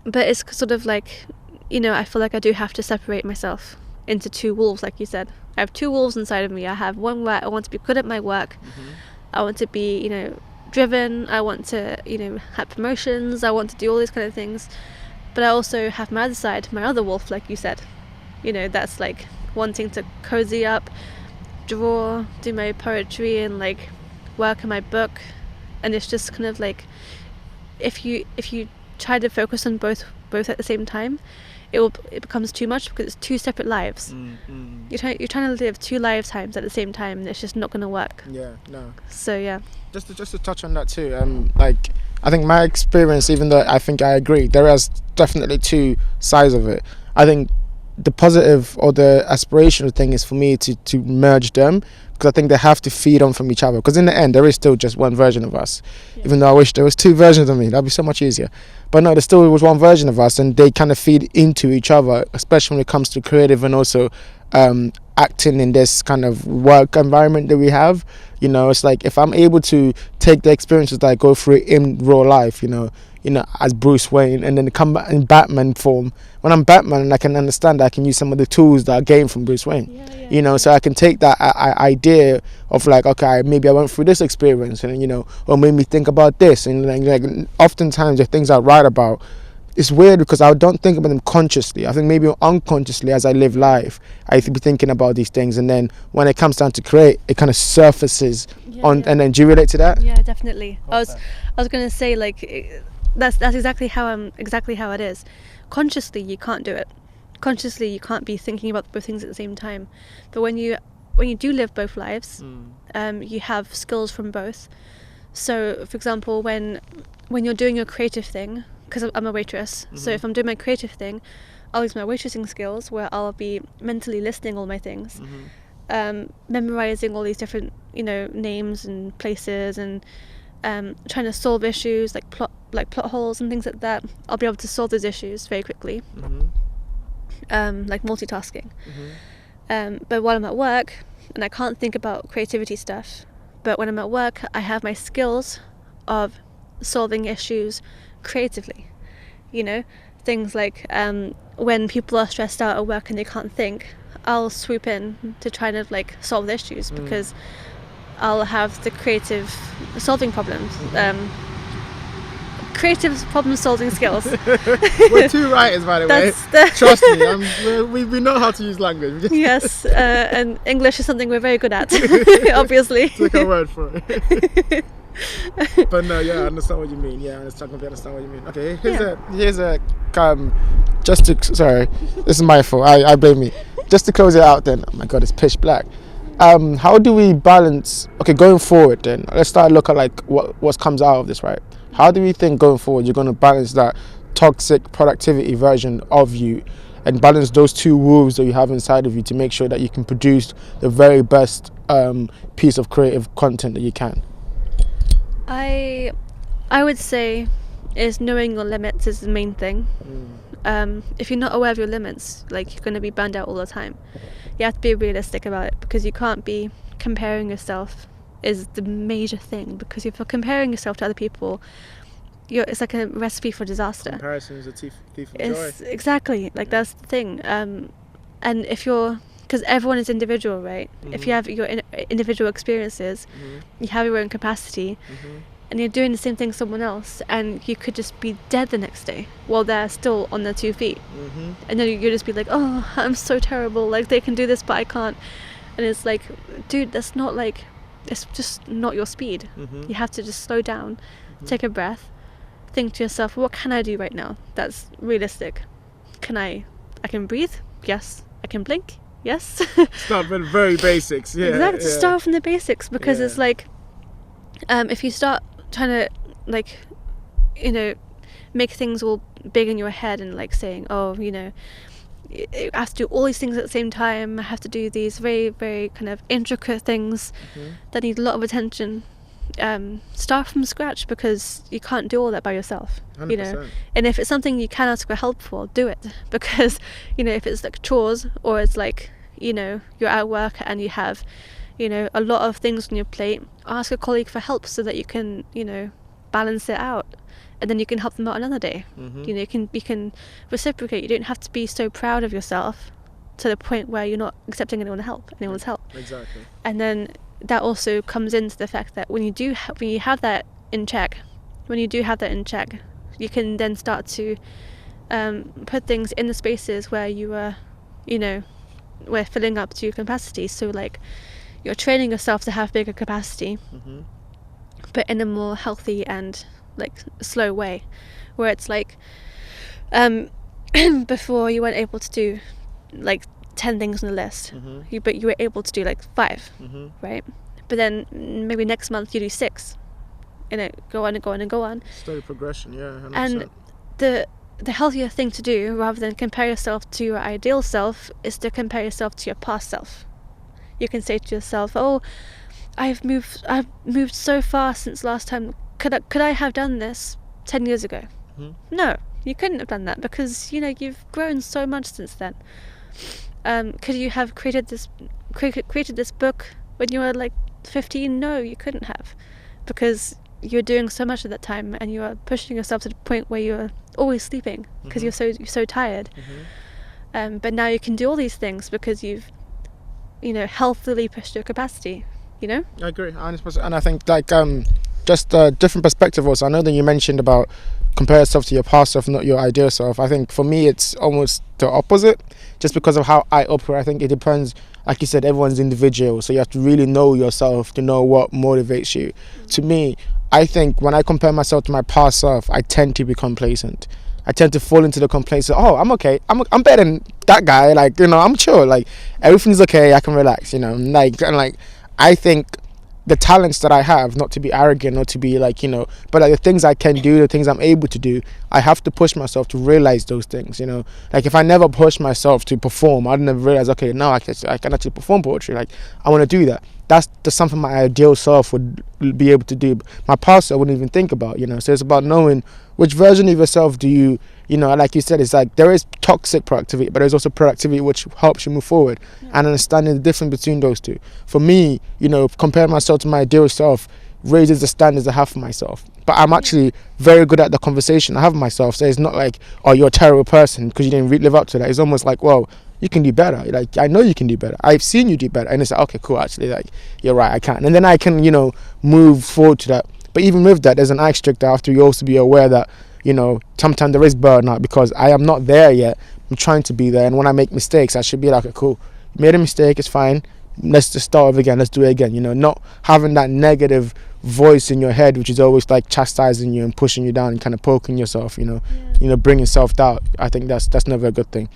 But it's sort of like, I feel like I do have to separate myself into two wolves, like you said. I have two wolves inside of me. I have one where I want to be good at my work. I want to be, driven. I want to, have promotions. I want to do all these kind of things. But I also have my other side, my other wolf, like you said. That's like wanting to cozy up, draw, do my poetry, and like work on my book. And it's just kind of like, if you try to focus on both at the same time, it becomes too much, because it's two separate lives. You're trying to live two lifetimes at the same time, and it's just not going to work. So yeah, just to touch on that too, like I think my experience, even though I think I agree, there is definitely two sides of it. I think the positive or the aspirational thing is for me to merge them, because I think they have to feed on from each other, because in the end there is still just one version of us. Even though I wish there was two versions of me, that'd be so much easier. But no, there still was one version of us, and they kind of feed into each other, especially when it comes to creative and also acting in this kind of work environment that we have. It's like, if I'm able to take the experiences that I go through in real life, as Bruce Wayne, and then come back in Batman form. When I'm Batman, I can understand that I can use some of the tools that I gained from Bruce Wayne. So I can take that idea of like, okay, maybe I went through this experience, and or made me think about this, and like oftentimes the things I write about, it's weird because I don't think about them consciously. I think maybe unconsciously, as I live life, I be thinking about these things, and then when it comes down to create, it kind of surfaces on. And then, do you relate to that? Yeah, definitely. I was going to say, like, that's exactly how it is. Consciously, you can't do it. Consciously, you can't be thinking about both things at the same time. But when you do live both lives, you have skills from both. So, for example, when you're doing your creative thing, because I'm a waitress, so if I'm doing my creative thing, I'll use my waitressing skills, where I'll be mentally listing all my things, memorizing all these different, names and places, and trying to solve issues like plot holes and things like that. I'll be able to solve those issues very quickly, like multitasking. But while I'm at work, and I can't think about creativity stuff, but when I'm at work, I have my skills of solving issues creatively. Things like when people are stressed out at work and they can't think, I'll swoop in to try to like solve the issues, because I'll have the creative solving problems, creative problem solving skills. We're two writers, by the way. Trust me, we know how to use language. Yes, and English is something we're very good at, obviously. Take our word for it. But no, yeah, I understand what you mean. Yeah, I completely understand what you mean. Okay, here's a sorry, this is my fault. I blame me. Just to close it out, then. Oh my God, it's pitch black. How do we balance? Okay, going forward, then let's start look at like what comes out of this, right? How do we think going forward you're going to balance that toxic productivity version of you, and balance those two wolves that you have inside of you, to make sure that you can produce the very best piece of creative content that you can? I would say is knowing your limits is the main thing. If you're not aware of your limits, like, you're going to be burned out all the time. You have to be realistic about it, because you can't be comparing yourself is the major thing, because if you're comparing yourself to other people, it's like a recipe for disaster. Comparison is a thief of joy. Exactly, like, that's the thing. And because everyone is individual, right? If you have your individual experiences, you have your own capacity, and you're doing the same thing as someone else, and you could just be dead the next day while they're still on their 2 feet. And then you'll just be like, oh, I'm so terrible, like, they can do this but I can't. And it's like, dude, that's not like, it's just not your speed. You have to just slow down, take a breath, think to yourself, what can I do right now that's realistic? I can breathe? Yes. I can blink? Yes. Start with very basics. Yeah, exactly. Yeah. Start from the basics, because it's like, if you start trying to, like, make things all big in your head, and like saying, oh, I have to do all these things at the same time, I have to do these very, very kind of intricate things that need a lot of attention, start from scratch, because you can't do all that by yourself. 100%. And if it's something you can ask for help for, do it, because if it's like chores, or it's like you're at work and you have a lot of things on your plate, ask a colleague for help, so that you can balance it out, and then you can help them out another day. You know, you can reciprocate. You don't have to be so proud of yourself to the point where you're not accepting anyone's help. Exactly. And then that also comes into the fact that when you have that in check, you can then start to put things in the spaces where you are, you know, we're filling up to your capacity. So like you're training yourself to have bigger capacity, but in a more healthy and like slow way, where it's like before you weren't able to do like 10 things on the list, but you were able to do like 5, right? But then maybe next month you do 6, and it go on and go on and go on. Steady progression, yeah. 100%. And the healthier thing to do, rather than compare yourself to your ideal self, is to compare yourself to your past self. You can say to yourself, "Oh, I've moved so far since last time. Could I have done this 10 years ago?" No, you couldn't have done that, because you know you've grown so much since then. Could you have created this book when you were like 15? No, you couldn't have, because you're doing so much at that time, and you are pushing yourself to the point where you're always sleeping because you're so tired. But now you can do all these things because you've, you know, healthily pushed your capacity. You know. I agree, 100%. And I think like just a different perspective also. I know that you mentioned about compare yourself to your past self, not your ideal self. I think for me it's almost the opposite, just because of how I operate. I think it depends, like you said, everyone's individual, so you have to really know yourself to know what motivates you. To me, I think when I compare myself to my past self, I tend to be complacent. I tend to fall into the complacent. Oh, I'm okay. I'm better than that guy. Like, you know, I'm chill. Like, everything's okay. I can relax. You know, like I think the talents that I have, not to be arrogant, not to be like, you know, but like the things I can do, the things I'm able to do, I have to push myself to realize those things, you know. Like if I never push myself to perform, I'd never realize, okay, now I can actually perform poetry. Like I want to do that. That's something my ideal self would be able to do. My past I wouldn't even think about, you know. So it's about knowing which version of yourself do you, you know, like you said, it's like there is toxic productivity, but there's also productivity which helps you move forward, and understanding the difference between those two. For me, you know, comparing myself to my ideal self raises the standards I have for myself. But I'm actually very good at the conversation I have with myself. So it's not like, oh, you're a terrible person because you didn't live up to that. It's almost like, well, you can do better. Like, I know you can do better. I've seen you do better. And it's like, okay, cool, actually, like, you're right, I can. And then I can, you know, move forward to that. But even with that, there's an asterisk that I have to also be aware that, you know, sometimes there is burnout because I am not there yet. I'm trying to be there. And when I make mistakes, I should be like, okay, cool, you made a mistake, it's fine. Let's just start over again. Let's do it again. You know, not having that negative voice in your head, which is always like chastising you and pushing you down and kind of poking yourself, you know, bringing self-doubt. I think that's never a good thing.